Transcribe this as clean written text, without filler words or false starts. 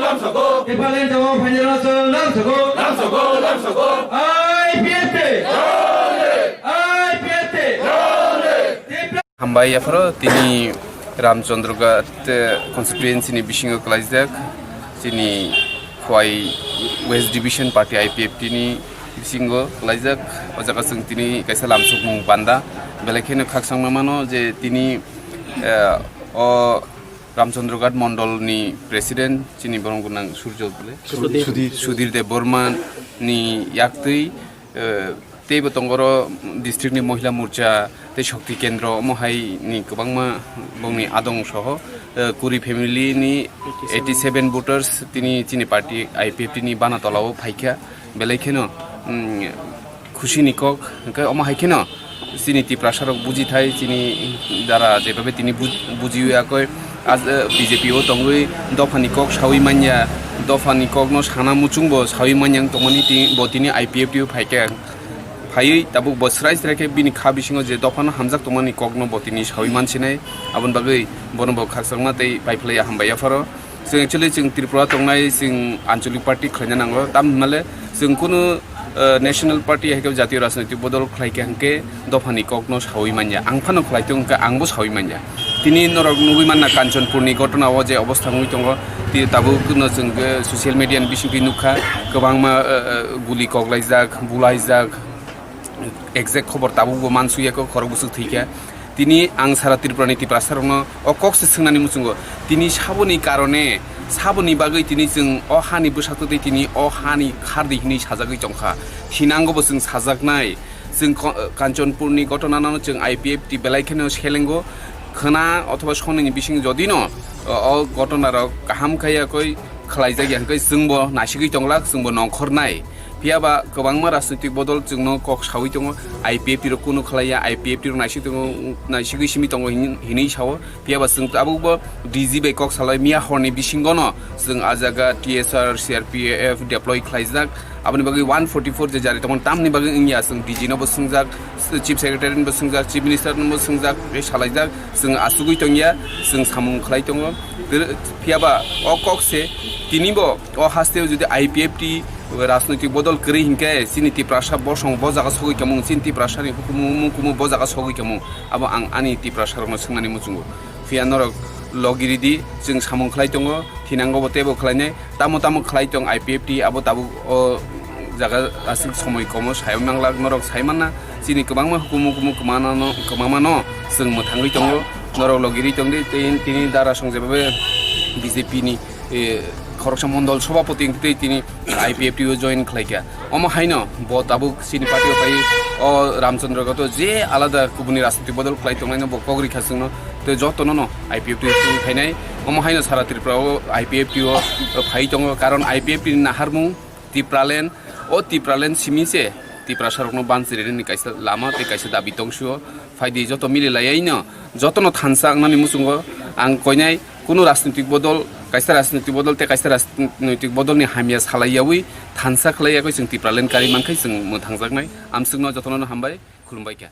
lamsago. Ipalen jamo panjaraso lamsago. Lamsago, lamsago. IPFT. IPFT. Hambai afro tini Ramchandrogat constituency ni bisingo klaijak tini khwai West Division Party IPFT ni bisingo klaijak ojaka sung tini kaisa lamsuk mung panda belekene khaksang mamano je tini o Ramchandrogat Mondol ni president tini boronggunang Surjo bole Sudhir Dev Burman ni yaktui teibo tongoro district ni mohila morcha te shakti kendra mohai ni kwbangma bongni adong soho kuri family ni 87 voters tini chini party IPFT ni bana tolao phaikha belaikeno খুশি নিকক অমা হাইখেন চিনি তি প্রাসারক বুঝি থাই চিনি দ্বারা যেভাবে তিনি বুঝিয়াকৈ আজ বিজেপিও তঙ্গই দফা নিকক সাউই মানিয়া দফা নিকক ন সানা মুচুংব সাউই মানিয়াং তমনি তিনি IPFT ফাইকে ফাই তাবুক বসরাইজ রেখে বিনি খা বিসিং যে দফানো হামজাক তমনি কগ্ন বতিনি সাউই মানছিনাই আবন বাগৈ বনব খাকসাংমা তৈ পাইফলাই হামবায়া ফারো जों एक्चुअली जों त्रिपुरा तंनाय जों आঞ্চলিক पार्टी खलायना नांगौ ताम माले जों कुनु नेशनल पार्टी हाइके जातीय राजनैतिक बदल खलायके हंके दफानि कग्न सावै मानिया आं फानो खलायतो हंके आंबो सावै मानिया तिनि नरक नुबै मानना काঞ্চনपुरनि घटनाव जे अवस्था मुइ दङ ति ताबो कुनु जों ससियेल मिडियानि बिसिंखै नुखा गोबांमा गुलि कगलायजाक बुलायजाक एक्जेक्ट खबर ताबो मानसुयाको खरगुसु थैखा তিনি আং সারা ত্রিপুরানি ত্রিপ্রাসারণ অকক্সে সোंनानै मुचुंगो তিনি সাবনি কারণে সাবনি বাগৈ তিনি जों अ हानि बसातै তিনি अ हानि खारदैनि साजागै जंखा थिनांगोबो जों साजागनाय जों काঞ্চনপুরनि घटनानो जों IPFT बेलायखेनो सेलेंगो खोना अथवा सननि बिसिं जदिन अ घटनार गाहाम खायाखै खलायजागियाखै जोंबो नासिगै दंला जोंबो नंखरनाय पियाबा गोबांमा राजनैतिक बदल जोंनो कक सावै दङ IPFT रो कुनु खलाया IPFT रो नासि दङ नासिगै सिमि दङ हिनै सावो पियाबा जों आबो DG बे कक सालाय मिया हरनि बिसिंगनो जों आजागा TSR CRPF डेप्लय खलायजाक आबनि बागै 144 जे जारि दङ तामनि बागै इंया जों DG नबो सोंजाक चिफ सेक्रेटारि नबो सोंजाक चिफ मिनिस्टार नबो सोंजाक बे सालायजाक जों आसुगै दंया जों सामुं खलाय दङ पियाबा अ ककसे तिनिबो अ हास्तेव जुदि IPFT राजनैतिक बदल करी हिंके सिनिति प्रासा बसं बजागा सगै केमु सिनिति प्रासानि हुकुमु बजागा सगै केमु अब आं आनि ति प्रासारनो सोंनानै मुचुंगो फियानर लगिरिदि जों सामुं खलाय दङ थिनांगो बतेबो खलायनाय तामो खलाय दं IPFT आबो ताबो जागा आसिक समय कमो सायाव नांला नरक सायमाना सिनि गोबांमा हुकुमु कमानो जों मोथाङै दङ नरक लगिरि दं तिनि दारा संजेबाबे BJP नि खरकसा मण्डल सभापति তিনি IPFT জয়েন খাইকা অমা হাইন ব তাবুক সিনি পার্টি পাই অ রামচন্দ্রগত যে আলাদা গুবুনি রাজনৈতিক বদল খাই তংনাইন ব কগরি খাসং তো যতন ন IPFT খাইনাই অমা হাইন সারা ত্রিপুরাও IPFT ফাই দङ কারণ IPFT নাহারমু ত্রিপুরালেন্ড ও ত্রিপুরালেন্ড সিমিছে ত্রিপুরা সরকনো বানচিরেनि কাইसा लामा ते काइसा दाबि दंसो फाइदि जत मिलिलायैनो जतन थानसा आंनानि मुसुंगो आं कयनाय कुनु राजनैतिक बदल काइसा राजनैतिक बदल ते काइसा राजनैतिक बदलनि हामिया सालायावै थानसा खलायाखै जों त्रिपुरालेन्ड कारि मानखै जों मोथांजागनाय आमसुंनो जतननो हामबाय खुलुमबाय क्या